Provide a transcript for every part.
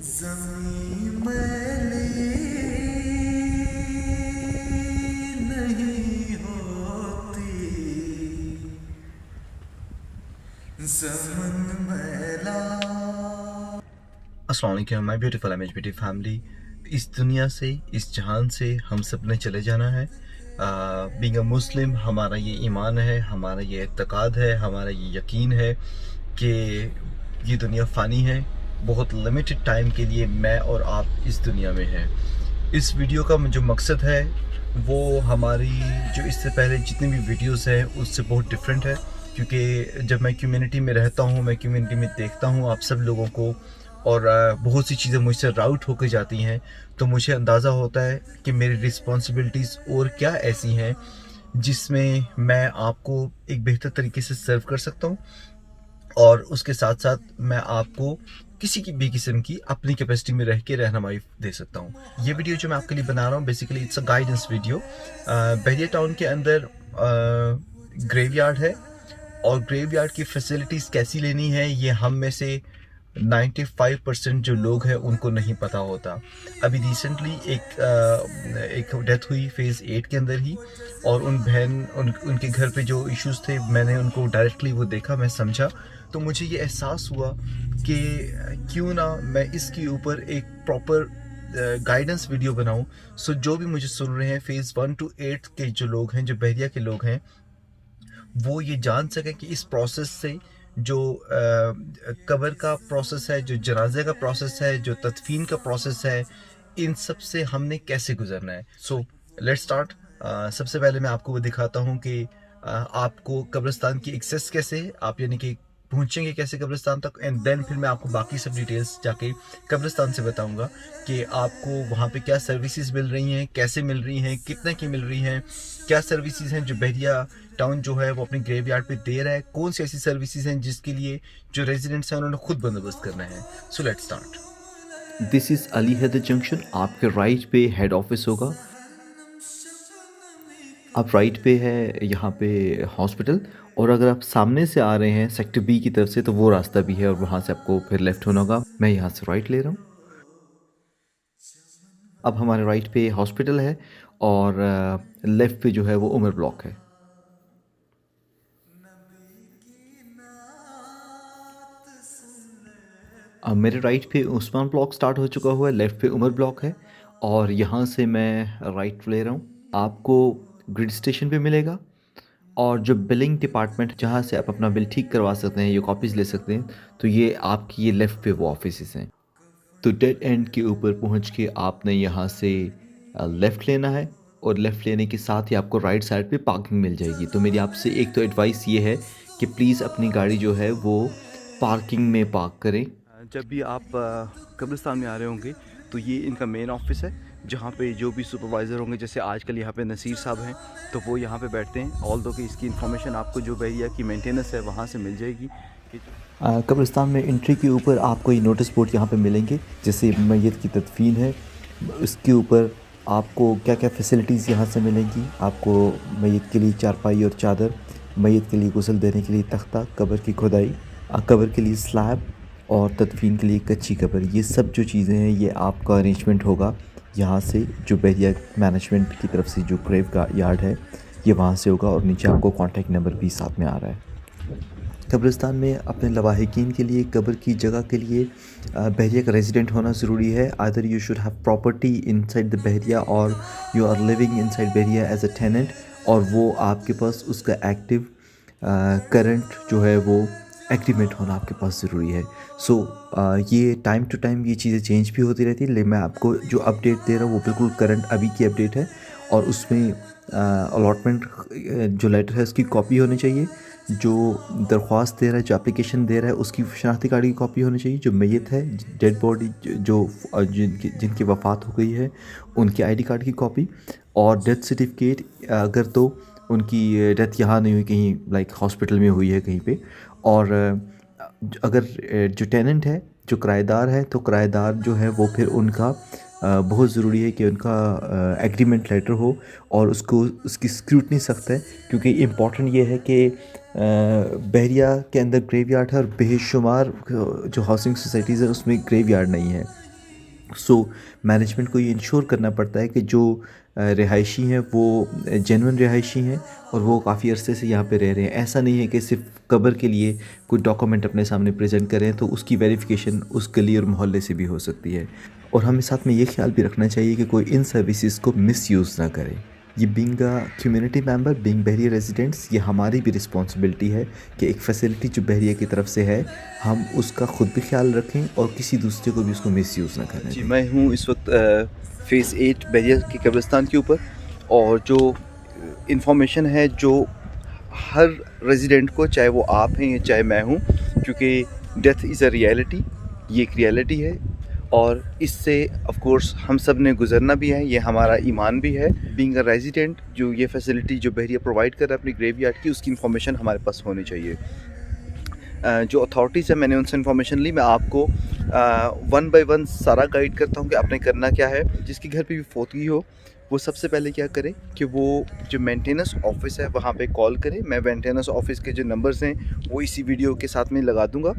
ज़मीं मैली नहीं होती, ज़मन मैला। अस्सलाम वालेकुम माय ब्यूटीफुल एमएचबीटी फैमिली। इस दुनिया से, इस जहान से हम सब ने चले जाना है। बीइंग अ मुस्लिम हमारा ये ईमान है, हमारा ये एतक़ाद है, हमारा ये यकीन है कि ये दुनिया फ़ानी है। बहुत लिमिटेड टाइम के लिए मैं और आप इस दुनिया में हैं। इस वीडियो का जो मकसद है वो हमारी जो इससे पहले जितनी भी वीडियोस हैं उससे बहुत डिफरेंट है, क्योंकि जब मैं कम्युनिटी में रहता हूँ, मैं कम्युनिटी में देखता हूँ आप सब लोगों को, और बहुत सी चीज़ें मुझसे राउट होकर जाती हैं, तो मुझे अंदाज़ा होता है कि मेरी रिस्पॉन्सिबिलिटीज़ और क्या ऐसी हैं जिसमें मैं आपको एक बेहतर तरीके से सर्व कर सकता हूँ, और उसके साथ साथ मैं आपको किसी की भी किस्म की अपनी कैपेसिटी में रह के रहनुमाई दे सकता हूँ। ये वीडियो जो मैं आपके लिए बना रहा हूँ basically it's a guidance video. Bahria town के अंदर ग्रेवयार्ड है, और ग्रेवयार्ड की फैसिलिटीज़ कैसी लेनी है ये हम में से 95% जो लोग हैं उनको नहीं पता होता। अभी रिसेंटली एक डेथ हुई फेज़ 8 के अंदर ही, और उनके घर पे जो इश्यूज़ थे मैंने उनको डायरेक्टली वो देखा, मैं समझा, तो मुझे ये एहसास हुआ कि क्यों ना मैं इसके ऊपर एक प्रॉपर गाइडेंस वीडियो बनाऊं। सो जो भी मुझे सुन रहे हैं फेज़ 1 to 8 के जो लोग हैं, जो बहरिया के लोग हैं, वो ये जान सकें कि इस प्रोसेस से जो कब्र का प्रोसेस है, जो जनाजे का प्रोसेस है, जो तदफीन का प्रोसेस है, इन सब से हमने कैसे गुजरना है। So let's start. सबसे पहले मैं आपको वो दिखाता हूँ कि आपको कब्रिस्तान की एक्सेस कैसे, आप यानी कि पहुँचेंगे कैसे कब्रिस्तान तक, एंड देन फिर मैं आपको बाकी सब डिटेल्स जाके कब्रिस्तान से बताऊंगा कि आपको वहाँ पे क्या सर्विसेज मिल रही हैं, कैसे मिल रही हैं, कितने की मिल रही हैं, क्या सर्विसेज हैं जो बहरिया टाउन जो है वो अपने ग्रेवयार्ड पे दे रहा है, कौन सी ऐसी सर्विसेज हैं जिसके लिए जो रेजिडेंट्स हैं उन्होंने खुद बंदोबस्त करना है। So let's start. This is Ali Haidar junction. आपके राइट पे हेड ऑफिस होगा। आप राइट पे है यहाँ पे हॉस्पिटल, और अगर आप सामने से आ रहे हैं सेक्टर बी की तरफ से तो वो रास्ता भी है, और वहाँ से आपको फिर लेफ़्ट होना होगा। मैं यहाँ से राइट ले रहा हूँ। अब हमारे राइट पे हॉस्पिटल है, और लेफ़्ट पे जो है वो उमर ब्लॉक है। अब मेरे राइट पे उस्मान ब्लॉक स्टार्ट हो चुका हुआ है, लेफ़्ट पे उमर ब्लॉक है, और यहाँ से मैं राइट ले रहा हूँ। आपको ग्रिड स्टेशन पे मिलेगा, और जो बिलिंग डिपार्टमेंट जहाँ से आप अपना बिल ठीक करवा सकते हैं, ये कॉपीज़ ले सकते हैं, तो ये आपकी ये लेफ़्ट पे वो ऑफिसेस हैं। तो डेड एंड के ऊपर पहुँच के आपने यहाँ से लेफ़्ट लेना है, और लेफ़्ट लेने के साथ ही आपको राइट साइड पे पार्किंग मिल जाएगी। तो मेरी आपसे एक तो एडवाइस ये है कि प्लीज़ अपनी गाड़ी जो है वो पार्किंग में पार्क करें। जब भी आप कब्रिस्तान में आ रहे होंगे तो ये इनका मेन ऑफिस है, जहाँ पे जो भी सुपरवाइज़र होंगे, जैसे आजकल यहाँ पे नसीर साहब हैं, तो वो यहाँ पे बैठते हैं। ऑल दो कि इसकी इन्फॉर्मेशन आपको जो बहरिया की मेंटेनेंस है वहाँ से मिल जाएगी कि कब्रिस्तान में एंट्री के ऊपर आपको ये नोटिस बोर्ड यहाँ पे मिलेंगे, जैसे मैयत की तदफीन है, उसके ऊपर आपको क्या क्या फ़ैसिलिटीज़ यहाँ से मिलेंगी। आपको मैयत के लिए चारपाई और चादर, मैयत के लिए गुस्ल देने के लिए तख्ता, कब्र की खुदाई, कब्र के लिए स्लैब, और तदफीन के लिए कच्ची कब्र, ये सब जो चीज़ें हैं ये आपका अरेंजमेंट होगा यहाँ से, जो बहरिया मैनेजमेंट की तरफ से जो ग्रेव का यार्ड है ये वहाँ से होगा, और नीचे आपको कॉन्टैक्ट नंबर भी साथ में आ रहा है। कब्रिस्तान में अपने लवाहिकीन के लिए, कब्र की जगह के लिए बहरिया का रेजिडेंट होना ज़रूरी है। Either you should have property inside the Bahria, और you are living inside Bahria as a tenant, और वो आपके पास उसका एक्टिव करंट जो है वो एग्रीमेंट होना आपके पास ज़रूरी है। सो ये टाइम टू टाइम ये चीज़ें चेंज भी होती रहती है, लेकिन मैं आपको जो अपडेट दे रहा हूँ वो बिल्कुल करंट अभी की अपडेट है, और उसमें अलॉटमेंट जो लेटर है उसकी कॉपी होनी चाहिए, जो दरख्वास्त दे रहा है, जो एप्लीकेशन दे रहा है उसकी शनाख्ती कार्ड की कॉपी होनी चाहिए, जो मैयत है, डेड बॉडी जो जिनकी वफ़ात हो गई है उनके आईडी कार्ड की कॉपी, और डेथ सर्टिफिकेट, अगर तो उनकी डेथ यहाँ नहीं हुई, कहीं लाइक हॉस्पिटल में हुई है कहीं पे, और अगर जो टेनेंट है, जो किराएदार है, तो किराएदार जो है वो फिर उनका बहुत ज़रूरी है कि उनका एग्रीमेंट लेटर हो, और उसको उसकी स्क्रूटनी सख्त है, क्योंकि इम्पॉर्टेंट ये है कि बहरिया के अंदर ग्रेवयार्ड है, और बेशुमार जो हाउसिंग सोसाइटीज़ है उसमें ग्रेवयार्ड नहीं है। सो मैनेजमेंट को ये इंश्योर करना पड़ता है कि जो रिहायशी हैं वो जेन्युइन रिहायशी हैं और वो काफ़ी अरसे से यहाँ पे रह रहे हैं। ऐसा नहीं है कि सिर्फ कब्र के लिए कोई डॉक्यूमेंट अपने सामने प्रेजेंट करें, तो उसकी वेरिफिकेशन उस गली और मोहल्ले से भी हो सकती है। और हमें साथ में ये ख्याल भी रखना चाहिए कि कोई इन सर्विसेज को मिसयूज़ ना करे। ये being a community member, being Bahria residents, ये हमारी भी रिस्पॉन्सिबिलिटी है कि एक फैसिलिटी जो बहरिया की तरफ से है हम उसका ख़ुद भी ख्याल रखें और किसी दूसरे को भी उसको मिसयूज़ ना करें। जी, मैं हूँ इस वक्त फ़ेज़ 8 बहरिया के कब्रिस्तान के ऊपर, और जो इंफॉर्मेशन है जो हर रेजिडेंट को, चाहे वो आप हैं या चाहे मैं हूँ, क्योंकि डेथ इज़ अ रियलिटी, ये एक रियलिटी है और इससे ऑफ कोर्स हम सब ने गुजरना भी है, ये हमारा ईमान भी है। बीइंग अ रेजिडेंट, जो ये फैसिलिटी जो बहरिया प्रोवाइड कर रहा है अपनी ग्रेवयार्ड की, उसकी इन्फॉर्मेशन हमारे पास होनी चाहिए। जो अथॉरिटीज़ है, मैंने उनसे इन्फॉर्मेशन ली। मैं आपको वन बाय वन सारा गाइड करता हूँ कि आपने करना क्या है। जिसके घर पे भी फौतगी हो, वो सबसे पहले क्या करे कि वो जो मेंटेनेंस ऑफिस है वहाँ पे कॉल करे। मैं मेंटेनेंस ऑफिस के जो नंबर्स हैं वो इसी वीडियो के साथ में लगा दूँगा।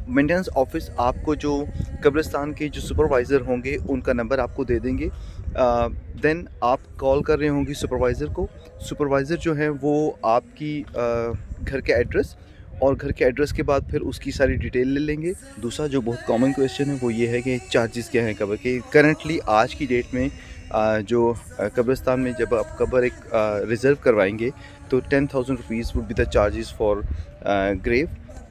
मेंटेनेंस ऑफिस आपको जो कब्रिस्तान के जो सुपरवाइज़र होंगे उनका नंबर आपको दे देंगे। देन आप कॉल कर रहे होंगे सुपरवाइज़र को। सुपरवाइज़र जो है वो आपकी घर के एड्रेस और घर के एड्रेस के बाद फिर उसकी सारी डिटेल ले लेंगे। दूसरा जो बहुत कॉमन क्वेश्चन है वो ये है कि चार्जेस क्या हैं कब्र के। करंटली आज की डेट में जो कब्रिस्तान में जब आप कब्र एक रिज़र्व करवाएंगे तो 10,000 rupees would be the charges for grave.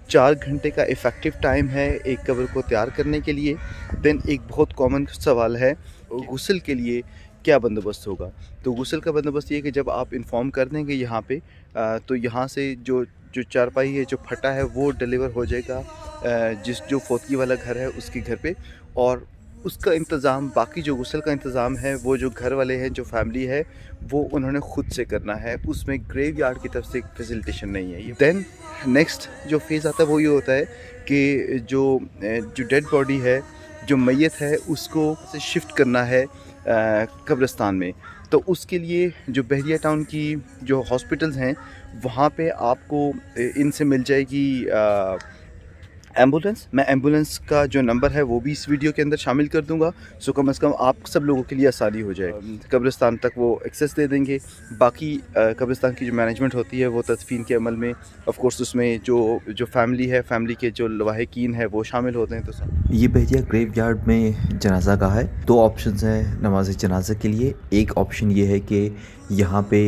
4 घंटे का इफ़ेक्टिव टाइम है एक कब्र को तैयार करने के लिए। देन एक बहुत कॉमन सवाल है, गुस्ल के लिए क्या बंदोबस्त होगा। तो गुस्ल का बंदोबस्त ये है कि जब आप इन्फॉर्म कर देंगे यहाँ पे, तो यहाँ से जो चारपाई है, जो फटा है, वो डिलीवर हो जाएगा जो फौतगी वाला घर है उसके घर पे, और उसका इंतज़ाम, बाकी जो गुस्ल का इंतज़ाम है वो जो घर वाले हैं, जो फैमिली है, वो उन्होंने ख़ुद से करना है। उसमें ग्रेवयार्ड की तरफ से फैसिलिटेशन नहीं है। देन नेक्स्ट जो फेज़ आता है वो ये होता है कि जो डेड बॉडी है, जो मैयत है, उसको शिफ्ट करना है कब्रिस्तान में। तो उसके लिए जो बहरिया टाउन की जो हॉस्पिटल्स हैं वहाँ पे आपको इनसे मिल जाएगी एम्बुलेंस। मैं एम्बुलेंस का जो नंबर है वो भी इस वीडियो के अंदर शामिल कर दूंगा, सो कम से कम आप सब लोगों के लिए आसानी हो जाए। कब्रिस्तान तक वो एक्सेस दे देंगे। बाकी कब्रिस्तान की जो मैनेजमेंट होती है वो तदफीन के अमल में ऑफ कोर्स उसमें जो फैमिली है, फैमिली के जो लवाहिकीन है वो शामिल होते हैं। तो ये बहरिया ग्रेवयार्ड में जनाजा गाह है। 2 ऑप्शंस हैं नमाज जनाजा के लिए। एक ऑप्शन ये है कि यहाँ पे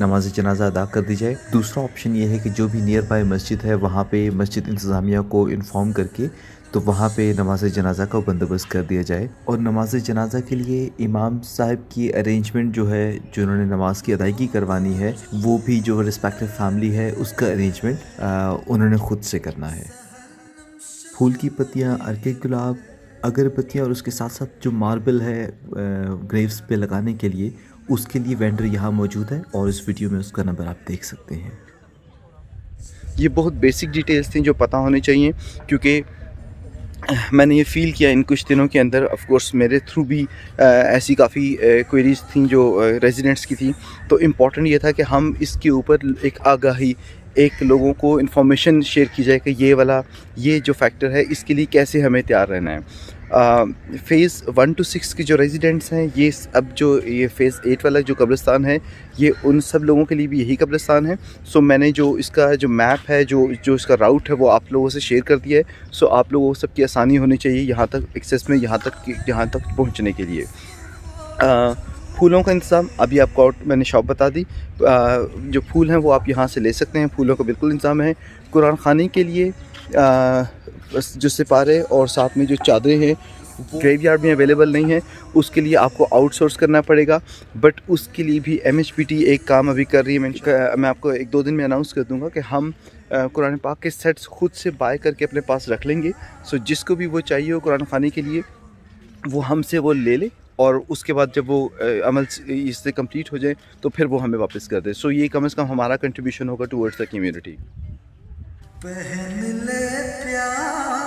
नमाज जनाजा अदा कर दी जाए। दूसरा ऑप्शन ये है कि जो भी नियर बाय मस्जिद है वहाँ पे मस्जिद इंतज़ामिया को इन्फॉर्म करके तो वहाँ पे नमाज जनाजा का बंदोबस्त कर दिया जाए। और नमाज जनाजा के लिए इमाम साहब की अरेंजमेंट जो है, जो उन्होंने नमाज की अदायगी करवानी है, वो भी जो रिस्पेक्टिव फैमिली है उसका अरेंजमेंट उन्होंने ख़ुद से करना है। फूल की पत्तियाँ, अर्के गुलाब, अगरबत्तियाँ और उसके साथ साथ जो मार्बल है ग्रेव्स पे लगाने के लिए, उसके लिए वेंडर यहाँ मौजूद है और इस वीडियो में उसका नंबर आप देख सकते हैं। ये बहुत बेसिक डिटेल्स थी जो पता होनी चाहिए, क्योंकि मैंने ये फ़ील किया इन कुछ दिनों के अंदर। ऑफ कोर्स मेरे थ्रू भी ऐसी काफ़ी क्वेरीज़ थी जो रेजिडेंट्स की थी। तो इम्पॉर्टेंट ये था कि हम इसके ऊपर एक आगाही, एक लोगों को इन्फॉर्मेशन शेयर की जाए कि ये जो फैक्टर है इसके लिए कैसे हमें तैयार रहना है। फ़ेज़ 1 to 6 के जो रेजिडेंट्स हैं, ये अब जो ये फ़ेज़ 8 वाला जो कब्रिस्तान है, ये उन सब लोगों के लिए भी यही कब्रिस्तान है। सो मैंने जो इसका जो मैप है, जो इसका राउट है, वो आप लोगों से शेयर कर दिया है। सो आप लोगों को सबकी आसानी होनी चाहिए यहाँ तक एक्सेस में, यहाँ तक पहुँचने के लिए। फूलों का इंतज़ाम अभी आपको मैंने शॉप बता दी। जो फूल हैं वो आप यहाँ से ले सकते हैं, फूलों का बिल्कुल इंतज़ाम है। कुरान खानी के लिए जो सिपारे और साथ में जो चादरें हैं वो ग्रेवयार्ड में अवेलेबल नहीं है, उसके लिए आपको आउटसोर्स करना पड़ेगा। बट उसके लिए भी MHPT एक काम अभी कर रही है। मैं आपको 1-2 दिन में अनाउंस कर दूंगा कि हम कुरान पाक के सेट्स खुद से बाय करके अपने पास रख लेंगे। सो जिसको भी वो चाहिए हो कुरान खानी के लिए, वो हमसे वो ले ले, और उसके बाद जब वो अमल इससे कंप्लीट हो जाए तो फिर वो हमें वापस कर दे। सो ये कम से कम हमारा कंट्रीब्यूशन होगा टुवर्ड्स द कम्युनिटी। पहन ले प्यार